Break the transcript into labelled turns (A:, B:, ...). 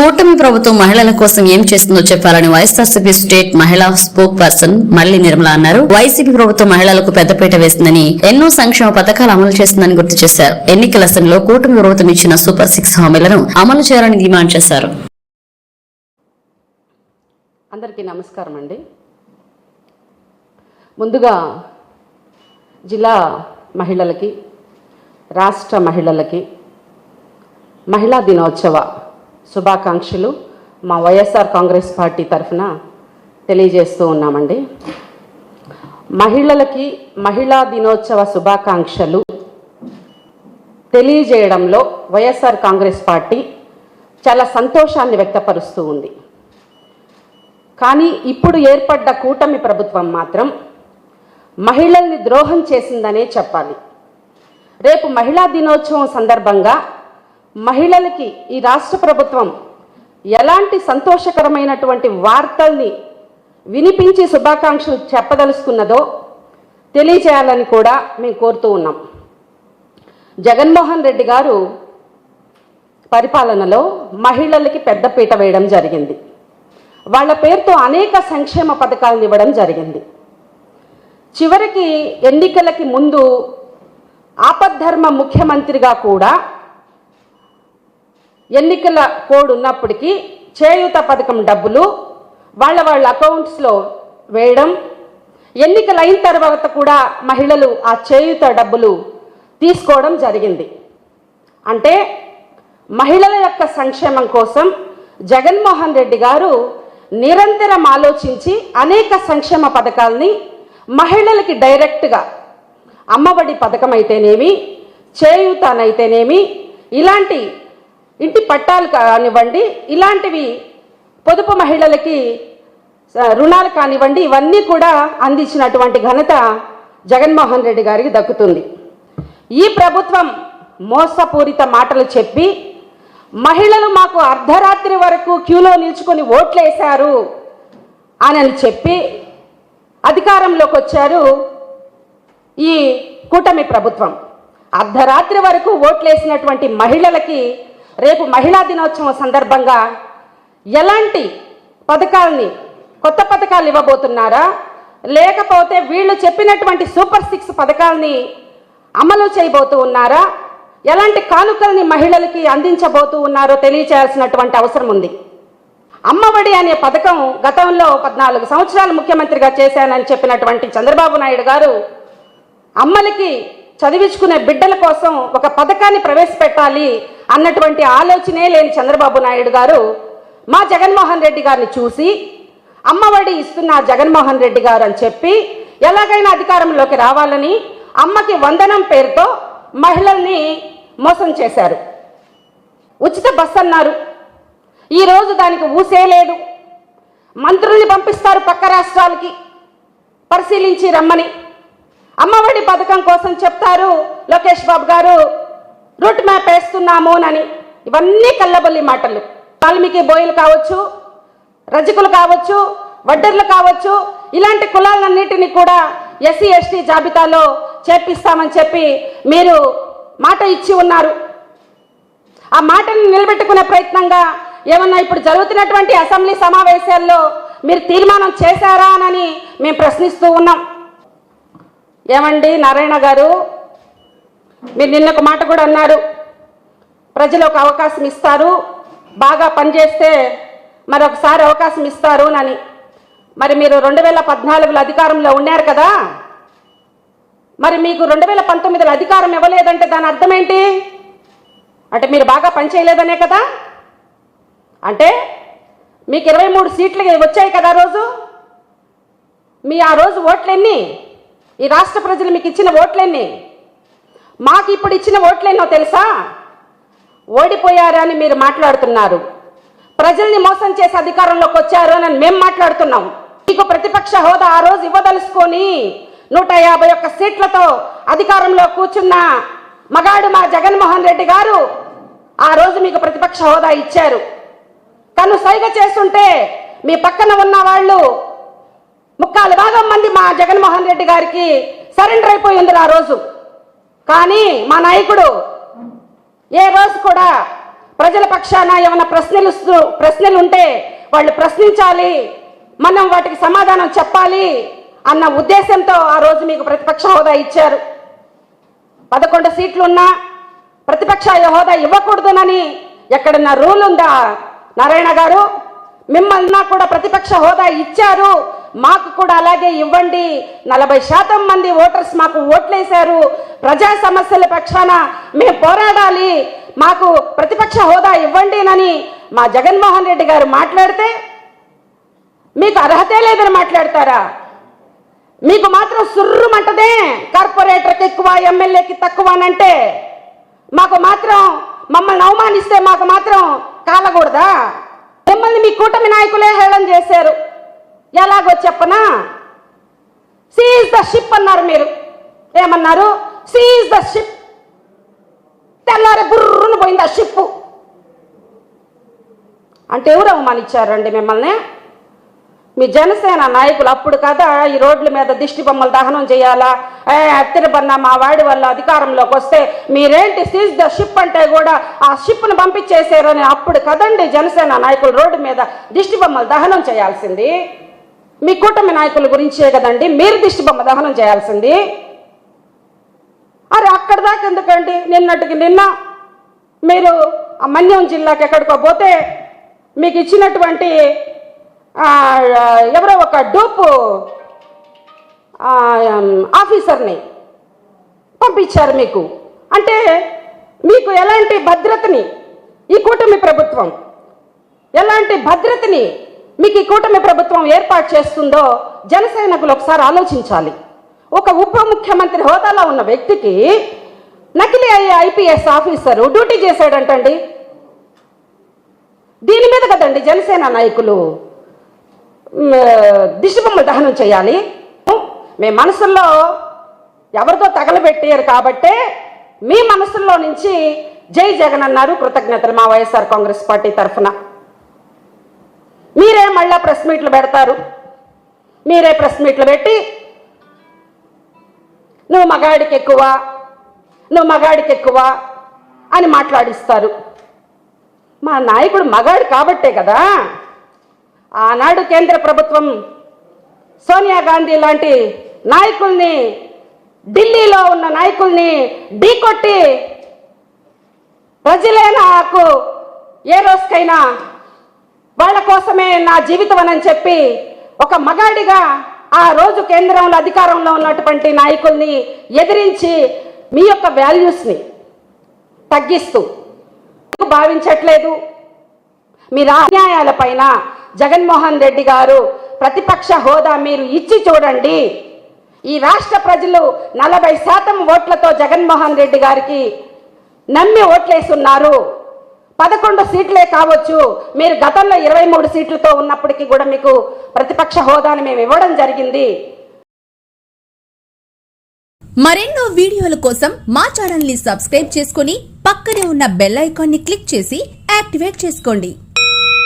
A: కూటమి ప్రభుత్వం మహిళల కోసం ఏం చేస్తుందో చెప్పాలని వైఎస్ఆర్సీపీ స్టేట్ మహిళా స్పోక్ పర్సన్ మల్లి నిర్మల అన్నారు. వైసీపీ ప్రభుత్వం మహిళలకు పెద్దపీట వేసిందని, ఎన్నో సంక్షేమ పథకాలు అమలు చేస్తుందని గుర్తు చేశారు. ఎన్నికల సమయంలో కూటమి ప్రభుత్వం ఇచ్చిన సూపర్ 6 హామీలను అమలు చేయాలని డిమాండ్ చేశారు.
B: అందరికీ నమస్కారం అండి. ముందుగా జిల్లా మహిళలకి, రాష్ట్ర మహిళలకి మహిళా దినోత్సవ శుభాకాంక్షలు మా వైఎస్ఆర్ కాంగ్రెస్ పార్టీ తరఫున తెలియజేస్తూ ఉన్నామండి. మహిళలకి మహిళా దినోత్సవ శుభాకాంక్షలు తెలియజేయడంలో వైఎస్ఆర్ కాంగ్రెస్ పార్టీ చాలా సంతోషాన్ని వ్యక్తపరుస్తూ ఉంది. కానీ ఇప్పుడు ఏర్పడ్డ కూటమి ప్రభుత్వం మాత్రం మహిళల్ని ద్రోహం చేసిందనే చెప్పాలి. రేపు మహిళా దినోత్సవం సందర్భంగా మహిళలకి ఈ రాష్ట్ర ప్రభుత్వం ఎలాంటి సంతోషకరమైనటువంటి వార్తల్ని వినిపించి శుభాకాంక్షలు చెప్పదలుచుకున్నదో తెలియజేయాలని కూడా మేము కోరుతూ ఉన్నాం. జగన్మోహన్ రెడ్డి గారు పరిపాలనలో మహిళలకి పెద్దపీట వేయడం జరిగింది. వాళ్ళ పేరుతో అనేక సంక్షేమ పథకాలను ఇవ్వడం జరిగింది. చివరికి ఎన్నికలకి ముందు ఆపద్ధర్మ ముఖ్యమంత్రిగా కూడా ఎన్నికల కోడ్ ఉన్నప్పటికీ చేయూత పథకం డబ్బులు వాళ్ళ అకౌంట్స్లో వేయడం, ఎన్నికలు అయిన తర్వాత కూడా మహిళలు ఆ చేయూత డబ్బులు తీసుకోవడం జరిగింది. అంటే మహిళల యొక్క సంక్షేమం కోసం జగన్మోహన్ రెడ్డి గారు నిరంతరం ఆలోచించి అనేక సంక్షేమ పథకాలని మహిళలకి డైరెక్ట్గా అమ్మఒడి పథకం అయితేనేమి, చేయూతనైతేనేమి, ఇలాంటి ఇంటి పట్టాలు కానివ్వండి, ఇలాంటివి పొదుపు మహిళలకి రుణాలు కానివ్వండి, ఇవన్నీ కూడా అందించినటువంటి ఘనత జగన్మోహన్ రెడ్డి గారికి దక్కుతుంది. ఈ ప్రభుత్వం మోసపూరిత మాటలు చెప్పి మహిళలు మాకు అర్ధరాత్రి వరకు క్యూలో నిల్చుకొని ఓట్లేశారు అని చెప్పి అధికారంలోకి వచ్చారు ఈ కూటమి ప్రభుత్వం. అర్ధరాత్రి వరకు ఓట్లేసినటువంటి మహిళలకి రేపు మహిళా దినోత్సవం సందర్భంగా ఎలాంటి పథకాలని, కొత్త పథకాలు ఇవ్వబోతున్నారా, లేకపోతే వీళ్ళు చెప్పినటువంటి సూపర్ 6 పథకాలని అమలు చేయబోతూ ఉన్నారా, ఎలాంటి కానుకల్ని మహిళలకి అందించబోతూ ఉన్నారో తెలియచేయాల్సినటువంటి అవసరం ఉంది. అమ్మఒడి అనే పథకం గతంలో 14 సంవత్సరాలు ముఖ్యమంత్రిగా చేశానని చెప్పినటువంటి చంద్రబాబు నాయుడు గారు అమ్మలకి చదివించుకునే బిడ్డల కోసం ఒక పథకాన్ని ప్రవేశపెట్టాలి అన్నటువంటి ఆలోచనే లేని చంద్రబాబు నాయుడు గారు మా జగన్మోహన్ రెడ్డి గారిని చూసి అమ్మఒడి ఇస్తున్న జగన్మోహన్ రెడ్డి గారు అని చెప్పి ఎలాగైనా అధికారంలోకి రావాలని అమ్మకి వందనం పేరుతో మహిళల్ని మోసం చేశారు. ఉచిత బస్ అన్నారు, ఈరోజు దానికి ఊసే లేదు. మంత్రుల్ని పంపిస్తారు పక్క రాష్ట్రాలకి పరిశీలించి రమ్మని. అమ్మఒడి పథకం కోసం చెప్తారు లోకేష్ బాబు గారు రూట్ మ్యాప్ వేస్తున్నామోనని. ఇవన్నీ కల్లబొల్లి మాటలు. వాల్మీకి బోయలు కావచ్చు, రజకులు కావచ్చు, వడ్డర్లు కావచ్చు, ఇలాంటి కులాలన్నిటినీ కూడా ఎస్సీ ఎస్టీ జాబితాలో చేర్పిస్తామని చెప్పి మీరు మాట ఇచ్చి ఉన్నారు. ఆ మాటను నిలబెట్టుకునే ప్రయత్నంగా ఏమన్నా ఇప్పుడు జరుగుతున్నటువంటి అసెంబ్లీ సమావేశాల్లో మీరు తీర్మానం చేశారా అని మేము ప్రశ్నిస్తూ ఉన్నాం. ఏమండి నారాయణ గారు, మీరు నిన్న ఒక మాట కూడా అన్నారు, ప్రజలు ఒక అవకాశం ఇస్తారు, బాగా పనిచేస్తే మరొకసారి అవకాశం ఇస్తారు అని. మరి మీరు 2014లో అధికారంలో ఉన్నారు కదా, మరి మీకు 2019లో అధికారం ఇవ్వలేదంటే దాని అర్థం ఏంటి? అంటే మీరు బాగా పనిచేయలేదనే కదా. అంటే మీకు 23 సీట్లు వచ్చాయి కదా రోజు. మీ ఆ రోజు ఓట్లెన్ని? ఈ రాష్ట్ర ప్రజలు మీకు ఇచ్చిన ఓట్లెన్ని? మాకు ఇప్పుడు ఇచ్చిన ఓట్లెన్నో తెలుసా? ఓడిపోయారని మీరు మాట్లాడుతున్నారు, ప్రజల్ని మోసం చేసి అధికారంలోకి వచ్చారు అని మేము మాట్లాడుతున్నాం. మీకు ప్రతిపక్ష హోదా ఆ రోజు ఇవ్వదలుచుకొని 151 సీట్లతో అధికారంలో కూర్చున్న మగాడు మా జగన్మోహన్ రెడ్డి గారు ఆ రోజు మీకు ప్రతిపక్ష హోదా ఇచ్చారు. కను సైగ చేస్తుంటే మీ పక్కన ఉన్న వాళ్ళు 3/4 మంది మా జగన్మోహన్ రెడ్డి గారికి సరెండర్ అయిపోయి ఉంది ఆ రోజు. కానీ మా నాయకుడు ఏ రోజు కూడా ప్రజల పక్షాన ఏమైనా ప్రశ్నలు ఉంటే వాళ్ళు ప్రశ్నించాలి, మనం వాటికి సమాధానం చెప్పాలి అన్న ఉద్దేశంతో ఆ రోజు మీకు ప్రతిపక్ష హోదా ఇచ్చారు. 11 సీట్లున్నా ప్రతిపక్ష హోదా ఇవ్వకూడదునని ఎక్కడన్నా రూల్ ఉందా నారాయణ గారు? మిమ్మల్ని కూడా ప్రతిపక్ష హోదా ఇచ్చారు, మాకు కూడా అలాగే ఇవ్వండి. 40% మంది ఓటర్స్ మాకు ఓట్లేశారు, ప్రజా సమస్యల పక్షాన మేము పోరాడాలి, మాకు ప్రతిపక్ష హోదా ఇవ్వండి అని మా జగన్మోహన్ రెడ్డి గారు మాట్లాడితే మీకు అర్హతే లేదని మాట్లాడతారా? మీకు మాత్రం సుర్రుమంటదే కార్పొరేటర్కి ఎక్కువ, ఎమ్మెల్యేకి తక్కువ అనంటే, మాకు మాత్రం మమ్మల్ని అవమానిస్తే మాకు మాత్రం కాలకూడదా? మిమ్మల్ని మీ కూటమి నాయకులే హేళన చేశారు. ఎలాగో చెప్పనా? సీజ్ ద షిప్ అన్నారు. మీరు ఏమన్నారు? Seize the ship. తెల్లారి గుర్రును పోయింది ఆ షిప్పు. అంటే ఎవరు అవమానించారండి మిమ్మల్ని? మీ జనసేన నాయకులు. అప్పుడు కదా ఈ రోడ్ల మీద దిష్టి బొమ్మలు దహనం చేయాలా, అత్తిరబన్న మా వాడి వల్ల అధికారంలోకి వస్తే మీరేంటి సీజ్ ద షిప్ అంటే కూడా ఆ షిప్ను పంపించేసారని అప్పుడు కదండి జనసేన నాయకులు రోడ్డు మీద దిష్టి బొమ్మలు దహనం చేయాల్సింది. మీ కూటమి నాయకుల గురించే కదండి మీరు దిష్టి బొమ్మ దహనం చేయాల్సింది. అరే అక్కడ దాకా ఎందుకండి? నిన్నటికి నిన్న మీరు ఆ మన్యం జిల్లాకి ఎక్కడికో పోతే మీకు ఇచ్చినటువంటి ఎవరో ఒక డూపు ఆఫీసర్ని పంపించారు మీకు. అంటే మీకు ఎలాంటి భద్రతని ఈ కూటమి ప్రభుత్వం, ఎలాంటి భద్రతని మీకు ఈ కూటమి ప్రభుత్వం ఏర్పాటు చేస్తుందో జనసేనకులు ఒకసారి ఆలోచించాలి. ఒక ఉప ముఖ్యమంత్రి హోదాలో ఉన్న వ్యక్తికి నకిలీ ఐపీఎస్ ఆఫీసరు డ్యూటీ చేశాడంటండి. దీని మీద కదండి జనసేన నాయకులు దిష్టిబొమ్మలు దహనం చేయాలి. మీ మనసుల్లో ఎవరితో తగలబెట్టారు కాబట్టే మీ మనసుల్లో నుంచి జై జగన్ అన్నారు. కృతజ్ఞతలు మా వైఎస్ఆర్ కాంగ్రెస్ పార్టీ తరఫున. మీరే మళ్ళా ప్రెస్ మీట్లు పెడతారు. మీరే ప్రెస్ మీట్లు పెట్టి నువ్వు మగాడికి ఎక్కువ, నువ్వు మగాడికి ఎక్కువ అని మాట్లాడిస్తారు. మా నాయకుడు మగాడు కాబట్టే కదా ఆనాడు కేంద్ర ప్రభుత్వం సోనియా గాంధీ లాంటి నాయకుల్ని, ఢిల్లీలో ఉన్న నాయకుల్ని ఢీకొట్టి ప్రజలే నాకు ఏ రోజుకైనా వాళ్ళ కోసమే నా జీవితం అని చెప్పి ఒక మగాడిగా ఆ రోజు కేంద్రంలో అధికారంలో ఉన్నటువంటి నాయకుల్ని ఎదిరించి మీ యొక్క వాల్యూస్ని తగ్గిస్తూ భావించట్లేదు. మీరు అన్యాయాలపైన జగన్మోహన్ రెడ్డి గారు ప్రతిపక్ష హోదా మీరు ఇచ్చి చూడండి. ఈ రాష్ట్ర ప్రజలు 40% ఓట్లతో జగన్మోహన్ రెడ్డి గారికి నమ్మి ఓట్లేస్తున్నారు. 11 సీట్లే కావచ్చు, మీరు గతంలో 23 సీట్లతో ఉన్నప్పటికీ కూడా మీకు ప్రతిపక్ష హోదాని మేము ఇవ్వడం జరిగింది.
C: మరెన్నో వీడియోల కోసం మా ఛానల్ ని సబ్స్క్రైబ్ చేసుకుని పక్కనే ఉన్న బెల్ ఐకాన్ ని క్లిక్ చేసి యాక్టివేట్ చేసుకోండి.